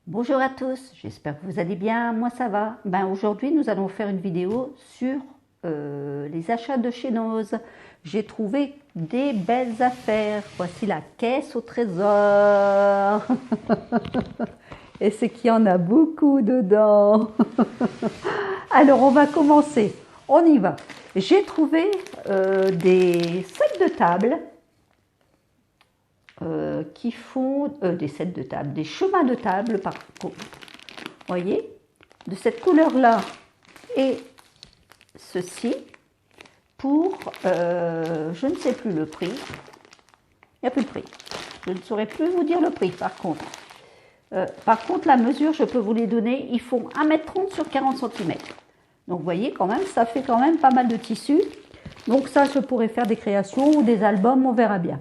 Bonjour à tous, j'espère que vous allez bien, moi ça va. Aujourd'hui nous allons faire une vidéo sur les achats de chez Noz. J'ai trouvé des belles affaires, voici la caisse au trésor. Et c'est qu'il y en a beaucoup dedans. Alors on va commencer, on y va. J'ai trouvé des sets de table qui font des sets de table, des chemins de table, par contre, voyez, de cette couleur-là et ceci pour, je ne sais plus le prix, il n'y a plus de prix, je ne saurais plus vous dire le prix par contre. La mesure, je peux vous les donner, ils font 1,30 m sur 40 cm. Donc vous voyez quand même, ça fait quand même pas mal de tissu. Donc ça, je pourrais faire des créations ou des albums, on verra bien.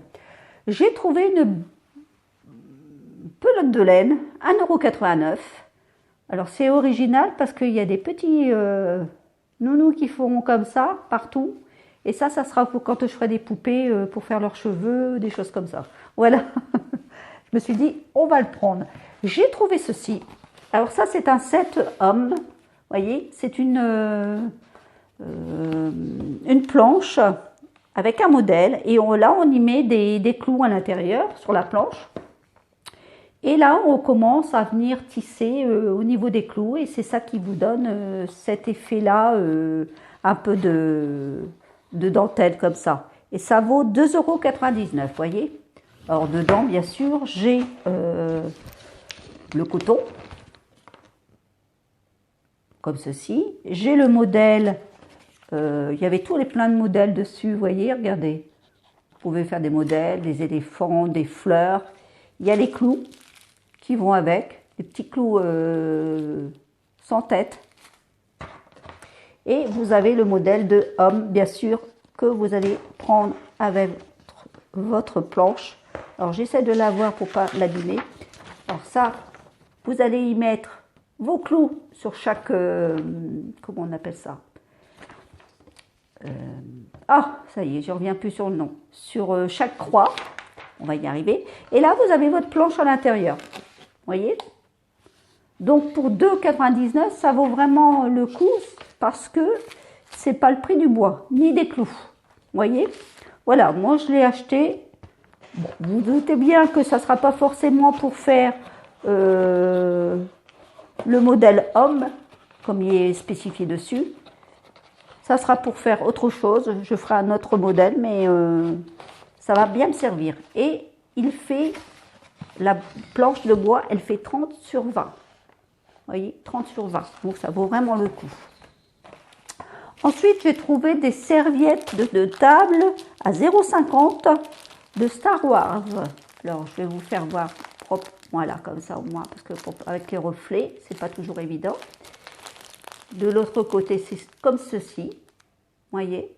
J'ai trouvé une pelote de laine, 1,89 €. Alors c'est original parce qu'il y a des petits nounous qui font comme ça partout. Et ça sera pour quand je ferai des poupées pour faire leurs cheveux, des choses comme ça. Voilà. Je me suis dit, on va le prendre. J'ai trouvé ceci. Alors ça, c'est un set homme. Vous voyez, c'est une planche avec un modèle. Et là, on y met des clous à l'intérieur, sur la planche. Et là, on commence à venir tisser au niveau des clous. Et c'est ça qui vous donne cet effet-là, un peu de dentelle comme ça. Et ça vaut 2,99 €, vous voyez. Alors dedans, bien sûr, j'ai le coton, comme ceci. J'ai le modèle, il y avait plein de modèles dessus, vous voyez, regardez. Vous pouvez faire des modèles, des éléphants, des fleurs. Il y a les clous qui vont avec, les petits clous sans tête. Et vous avez le modèle de homme, bien sûr, que vous allez prendre avec votre planche. Alors j'essaie de l'avoir pour pas l'abîmer. Alors ça, vous allez y mettre vos clous sur chaque, comment on appelle ça, ça y est, je reviens plus sur le nom, sur chaque croix, on va y arriver. Et là, vous avez votre planche à l'intérieur, voyez. Donc pour 2,99 €, ça vaut vraiment le coup parce que c'est pas le prix du bois ni des clous, voyez. Voilà, moi je l'ai acheté. Bon, vous vous doutez bien que ça ne sera pas forcément pour faire le modèle homme, comme il est spécifié dessus. Ça sera pour faire autre chose. Je ferai un autre modèle, mais ça va bien me servir. Et il fait, la planche de bois, elle fait 30 sur 20. Vous voyez, 30 sur 20. Donc ça vaut vraiment le coup. Ensuite, j'ai trouvé des serviettes de table à 0,50 € de Star Wars. Alors, je vais vous faire voir propre, voilà, comme ça au moins, parce que avec les reflets, c'est pas toujours évident. De l'autre côté, c'est comme ceci, voyez.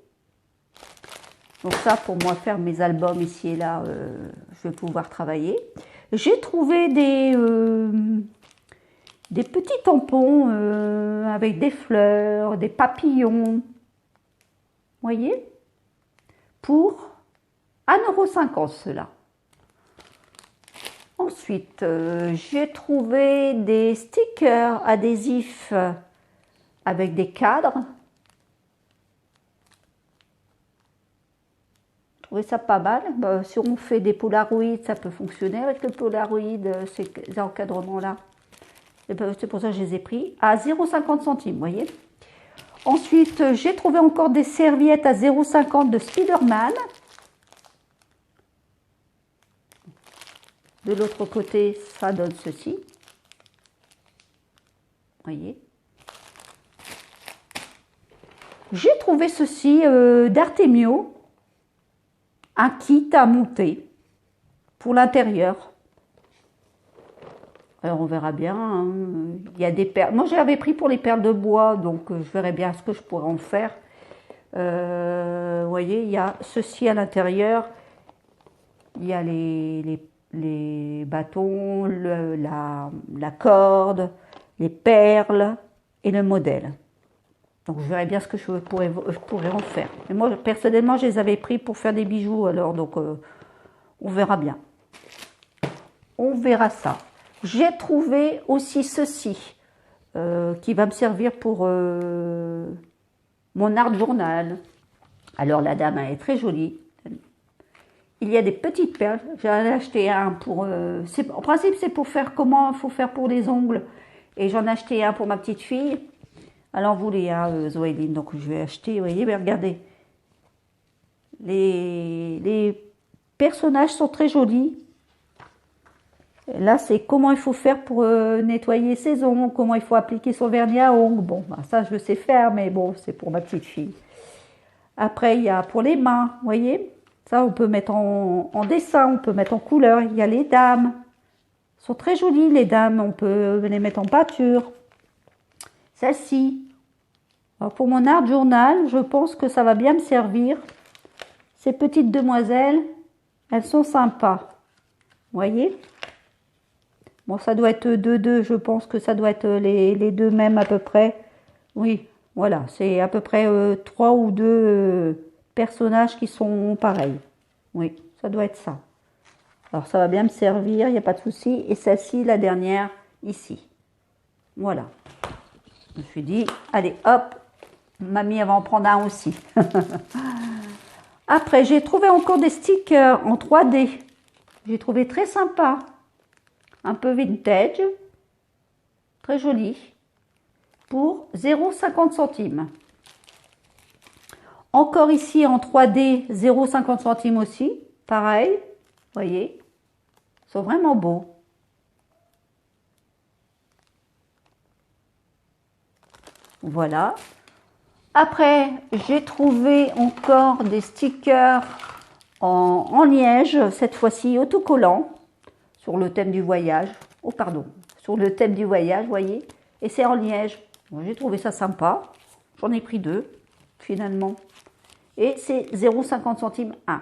Donc ça, pour moi, faire mes albums ici et là, je vais pouvoir travailler. J'ai trouvé des petits tampons avec des fleurs, des papillons, voyez, pour 1,50 € ceux-là. Ensuite, j'ai trouvé des stickers adhésifs avec des cadres. Je trouvais ça pas mal. Si on fait des polaroids, ça peut fonctionner avec le polaroid, ces encadrements-là. C'est pour ça que je les ai pris à 0,50 €, vous voyez. Ensuite, j'ai trouvé encore des serviettes à 0,50 € de Spider-Man. De l'autre côté, ça donne ceci. Voyez. J'ai trouvé ceci d'Artemio, un kit à monter pour l'intérieur. Alors on verra bien. Hein. Il y a des perles. Moi j'avais pris pour les perles de bois, donc je verrai bien ce que je pourrais en faire. Vous voyez, il y a ceci à l'intérieur. Il y a les bâtons, la corde, les perles et le modèle. Donc je verrai bien ce que je pourrais en faire. Mais moi personnellement je les avais pris pour faire des bijoux, alors donc on verra bien. On verra ça. j'ai trouvé aussi ceci, qui va me servir pour mon art journal. Alors la dame, elle est très jolie. Il y a des petites perles. J'en ai acheté un pour... en principe, c'est pour faire comment il faut faire pour les ongles. Et j'en ai acheté un pour ma petite fille. Alors vous voulez, hein, Zoéline, donc je vais acheter, vous voyez, mais regardez. Les personnages sont très jolis. Là, c'est comment il faut faire pour nettoyer ses ongles, comment il faut appliquer son vernis à ongles. Bon, ben, ça, je sais faire, mais bon, c'est pour ma petite fille. Après, il y a pour les mains, vous voyez. Ça, on peut mettre en dessin, on peut mettre en couleur. Il y a les dames. Elles sont très jolies, les dames. On peut les mettre en peinture. Celle-ci. Pour mon art journal, je pense que ça va bien me servir. Ces petites demoiselles, elles sont sympas. Vous voyez? Bon, ça doit être deux, je pense que ça doit être les deux mêmes à peu près. Oui, voilà, c'est à peu près 3 ou 2 personnages qui sont pareils. Oui, ça doit être ça. Alors, ça va bien me servir, il n'y a pas de souci. Et celle-ci, la dernière, ici. Voilà. Je me suis dit, allez, hop, mamie, elle va en prendre un aussi. Après, j'ai trouvé encore des stickers en 3D. J'ai trouvé très sympa. Un peu vintage. Très joli. Pour 0,50 centimes. Encore ici en 3D, 0,50 centimes aussi. Pareil. Vous voyez. Ils sont vraiment beaux. Voilà. Après, j'ai trouvé encore des stickers en liège, cette fois-ci autocollants, sur le thème du voyage. Oh, pardon, sur le thème du voyage, vous voyez. Et c'est en liège. Bon, j'ai trouvé ça sympa. J'en ai pris 2, finalement. Et c'est 0,50 centimes 1.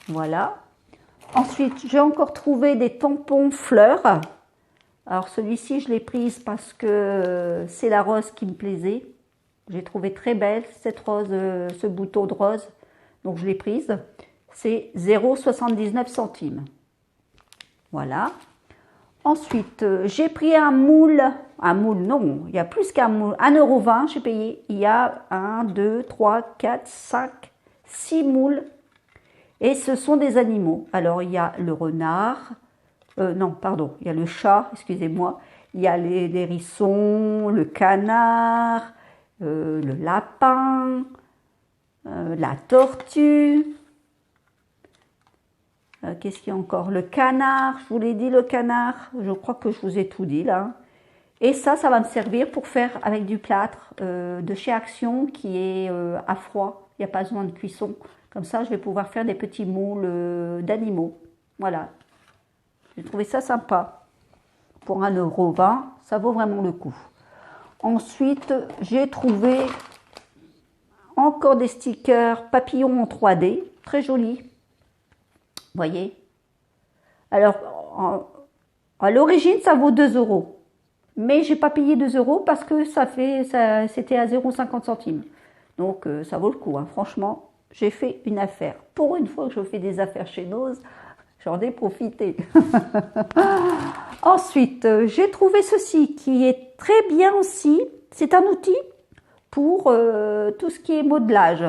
Voilà. Ensuite, j'ai encore trouvé des tampons fleurs. Alors celui-ci, je l'ai prise parce que c'est la rose qui me plaisait. J'ai trouvé très belle cette rose, ce bouton de rose. Donc je l'ai prise. C'est 0,79 centimes. Voilà. Ensuite, j'ai pris un moule. Un moule, non, il y a plus qu'un moule. 1,20 €, j'ai payé. Il y a 1, 2, 3, 4, 5, 6 moules. Et ce sont des animaux. Alors il y a le renard. Non, pardon, il y a le chat, excusez-moi, il y a les hérissons, le canard, le lapin, la tortue, qu'est-ce qu'il y a encore? Le canard, je vous l'ai dit, le canard, je crois que je vous ai tout dit là. Et ça va me servir pour faire avec du plâtre de chez Action qui est à froid, il n'y a pas besoin de cuisson. Comme ça, je vais pouvoir faire des petits moules d'animaux, voilà. J'ai trouvé ça sympa. Pour 1,20 €, ça vaut vraiment le coup. Ensuite, j'ai trouvé encore des stickers papillons en 3D. Très jolis. Vous voyez? Alors, à l'origine, ça vaut 2 €. Mais j'ai pas payé 2 € parce que c'était à 0,50 centimes. Donc, ça vaut le coup. Hein. Franchement, j'ai fait une affaire. Pour une fois que je fais des affaires chez Nose, j'en ai profité. Ensuite, j'ai trouvé ceci qui est très bien aussi. C'est un outil pour tout ce qui est modelage.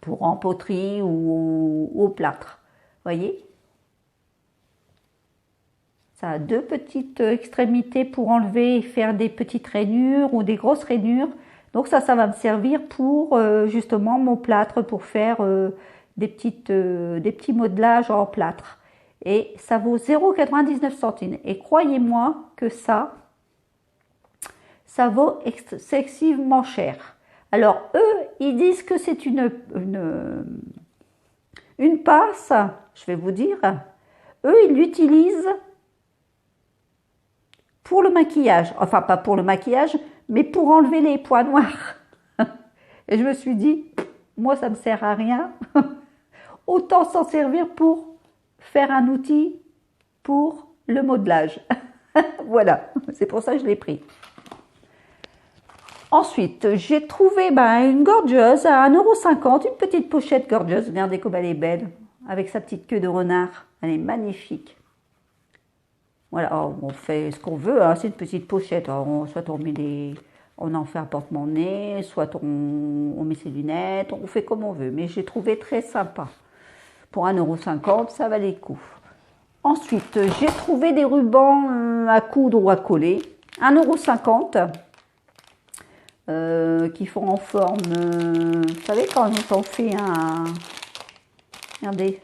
Pour en poterie ou au plâtre. Voyez? Ça a 2 petites extrémités pour enlever et faire des petites rainures ou des grosses rainures. Donc ça va me servir pour justement mon plâtre, pour faire... des petits modelages en plâtre. Et ça vaut 0,99 centimes. Et croyez-moi que ça vaut excessivement cher. Alors, eux, ils disent que c'est une passe, je vais vous dire. Eux, ils l'utilisent pour le maquillage. Enfin, pas pour le maquillage, mais pour enlever les points noirs. Et je me suis dit, moi, ça ne me sert à rien. Autant s'en servir pour faire un outil pour le modelage. Voilà, c'est pour ça que je l'ai pris. Ensuite, j'ai trouvé une gorgeuse à 1,50 €, une petite pochette gorgeuse. Regardez comme elle est belle. avec sa petite queue de renard. Elle est magnifique. Voilà, alors, on fait ce qu'on veut, hein, c'est une petite pochette. Alors, soit on en fait un porte-monnaie, soit on met ses lunettes, on fait comme on veut. Mais j'ai trouvé très sympa. Pour 1,50 €, ça valait le coup. Ensuite, j'ai trouvé des rubans à coudre ou à coller. 1,50 € qui font en forme, vous savez quand on fait un... Regardez.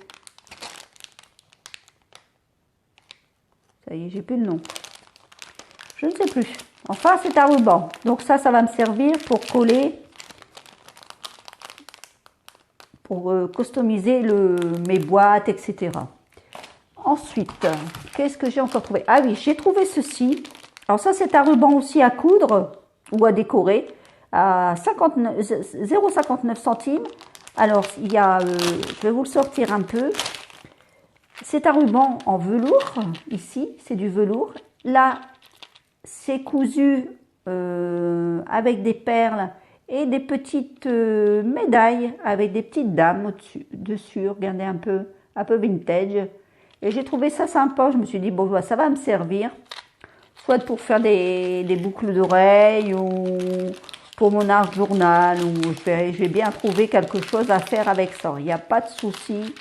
Ça y est, j'ai plus le nom. Je ne sais plus. Enfin, c'est un ruban. Donc ça va me servir pour coller, pour customiser mes boîtes, etc. Ensuite, qu'est-ce que j'ai encore trouvé? Ah oui, j'ai trouvé ceci. Alors ça, c'est un ruban aussi à coudre ou à décorer à 0,59 centimes. Alors, il y a, je vais vous le sortir un peu. C'est un ruban en velours, ici, c'est du velours. Là, c'est cousu avec des perles et des petites médailles avec des petites dames dessus. Regardez un peu vintage. Et j'ai trouvé ça sympa. Je me suis dit, bon, ça va me servir. Soit pour faire des boucles d'oreilles ou pour mon art journal. Ou j'ai bien trouvé quelque chose à faire avec ça. Il n'y a pas de souci.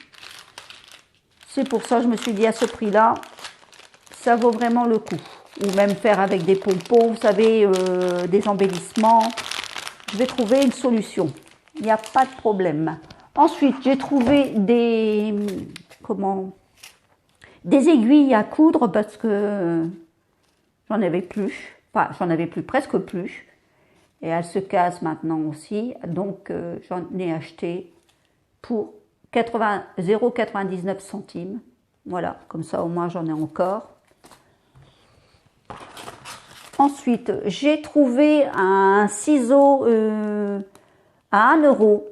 C'est pour ça que je me suis dit, à ce prix-là, ça vaut vraiment le coup. Ou même faire avec des pompons, vous savez, des embellissements. Je vais trouver une solution. Il n'y a pas de problème. Ensuite, j'ai trouvé des aiguilles à coudre parce que j'en avais plus. Enfin, j'en avais plus, presque plus. Et elles se cassent maintenant aussi. Donc, j'en ai acheté pour 0,99 centimes. Voilà, comme ça au moins j'en ai encore. Ensuite, j'ai trouvé un ciseau à 1 €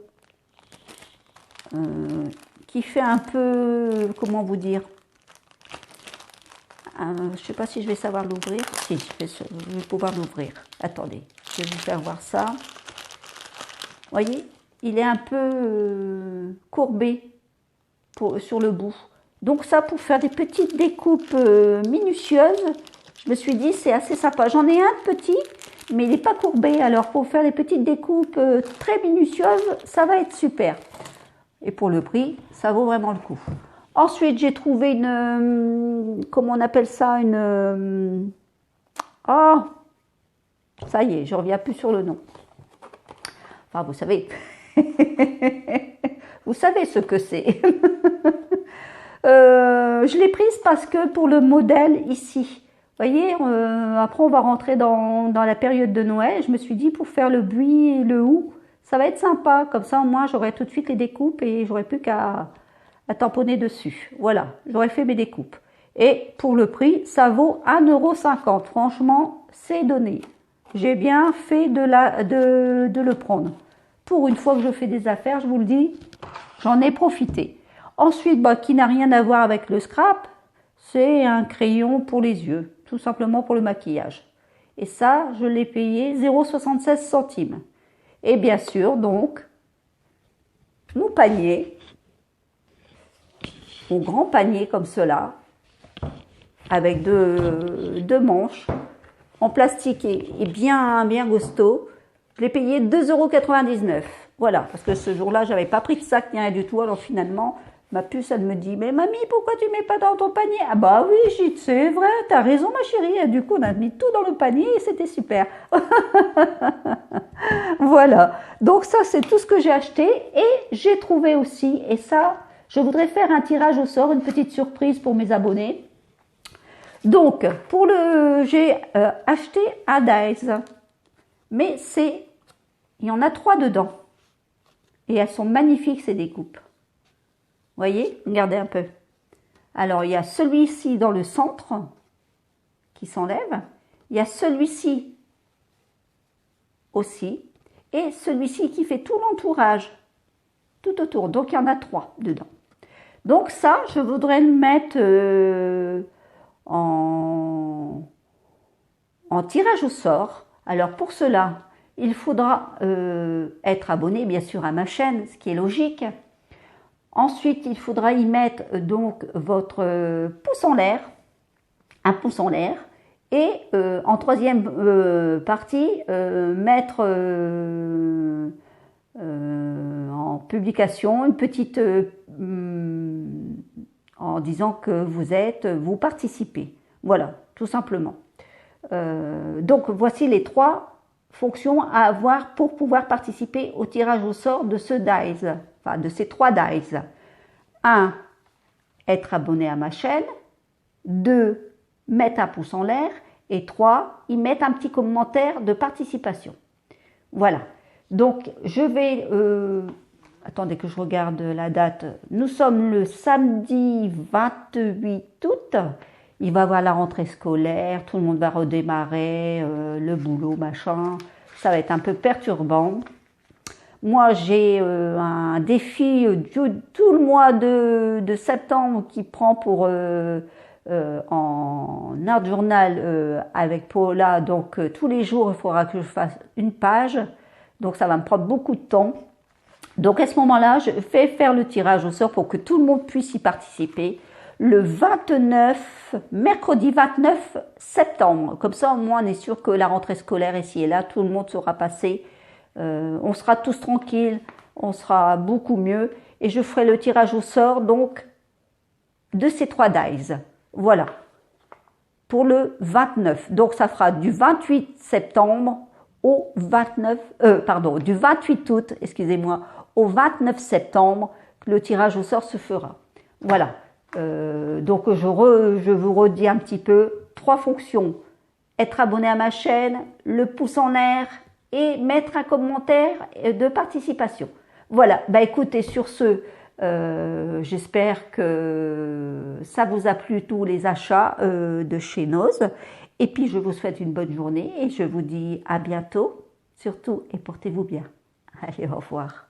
qui fait un peu, comment vous dire, je ne sais pas si je vais savoir l'ouvrir. Si, je vais pouvoir l'ouvrir. Attendez, je vais vous faire voir ça. Vous voyez, il est un peu courbé sur le bout. Donc ça, pour faire des petites découpes minutieuses, je me suis dit, c'est assez sympa. J'en ai un petit, mais il n'est pas courbé. Alors, pour faire des petites découpes très minutieuses, ça va être super. Et pour le prix, ça vaut vraiment le coup. Ensuite, j'ai trouvé comment on appelle ça, oh, ça y est, je ne reviens plus sur le nom. Enfin, vous savez, vous savez ce que c'est. Je l'ai prise parce que pour le modèle ici, vous voyez, après on va rentrer dans la période de Noël. Je me suis dit pour faire le buis et le hou, ça va être sympa. Comme ça, moi, j'aurai tout de suite les découpes et j'aurai plus qu'à tamponner dessus. Voilà, j'aurais fait mes découpes. Et pour le prix, ça vaut 1,50 €. Franchement, c'est donné. J'ai bien fait de le prendre. Pour une fois que je fais des affaires, je vous le dis, j'en ai profité. Ensuite, qui n'a rien à voir avec le scrap, c'est un crayon pour les yeux, tout simplement pour le maquillage. Et ça, je l'ai payé 0,76 centimes. Et bien sûr, donc, mon panier, mon grand panier comme cela, avec deux manches, en plastique et bien costaud, je l'ai payé 2,99 €. Voilà, parce que ce jour-là, j'avais pas pris de sac, ni rien du tout. Alors finalement, ma puce, elle me dit, mais mamie, pourquoi tu mets pas dans ton panier? Ah bah oui, c'est vrai, t'as raison ma chérie. Et du coup, on a mis tout dans le panier et c'était super. Voilà, donc ça, c'est tout ce que j'ai acheté. Et j'ai trouvé aussi, et ça, je voudrais faire un tirage au sort, une petite surprise pour mes abonnés. Donc, j'ai acheté un Dies, mais il y en a 3 dedans. Et elles sont magnifiques, ces découpes. Vous voyez, regardez un peu. Alors, il y a celui-ci dans le centre qui s'enlève. Il y a celui-ci aussi. Et celui-ci qui fait tout l'entourage, tout autour. Donc, il y en a 3 dedans. Donc, ça, je voudrais le mettre en tirage au sort. Alors, pour cela, il faudra être abonné, bien sûr, à ma chaîne, ce qui est logique. Ensuite, il faudra y mettre donc votre pouce en l'air, un pouce en l'air. Et en troisième partie, mettre en publication une petite en disant que vous participez. Voilà, tout simplement. Donc voici les 3 fonctions à avoir pour pouvoir participer au tirage au sort de ce dice, enfin de ces 3 dice. 1. Être abonné à ma chaîne. 2. Mettre un pouce en l'air. Et 3. Y mettre un petit commentaire de participation. Voilà. Donc je vais... attendez que je regarde la date. Nous sommes le samedi 28 août. Il va y avoir la rentrée scolaire, tout le monde va redémarrer, le boulot, machin. Ça va être un peu perturbant. Moi, j'ai un défi tout le mois de septembre qui prend pour en art journal avec Paula. Donc, tous les jours, il faudra que je fasse une page. Donc, ça va me prendre beaucoup de temps. Donc, à ce moment-là, je vais faire le tirage au sort pour que tout le monde puisse y participer. Le 29, mercredi 29 septembre. Comme ça, au moins, on est sûr que la rentrée scolaire ici et là, tout le monde sera passé. On sera tous tranquilles, on sera beaucoup mieux. Et je ferai le tirage au sort, donc, de ces 3 dice. Voilà. Pour le 29. Donc, ça fera du 28 septembre au 29, du 28 août, excusez-moi, au 29 septembre, le tirage au sort se fera. Voilà. Donc je vous redis un petit peu 3 fonctions: être abonné à ma chaîne, le pouce en l'air et mettre un commentaire de participation. Voilà, bah écoutez, sur ce, j'espère que ça vous a plu, tous les achats de chez Noz. Et puis je vous souhaite une bonne journée et je vous dis à bientôt, surtout, et portez-vous bien. Allez, au revoir.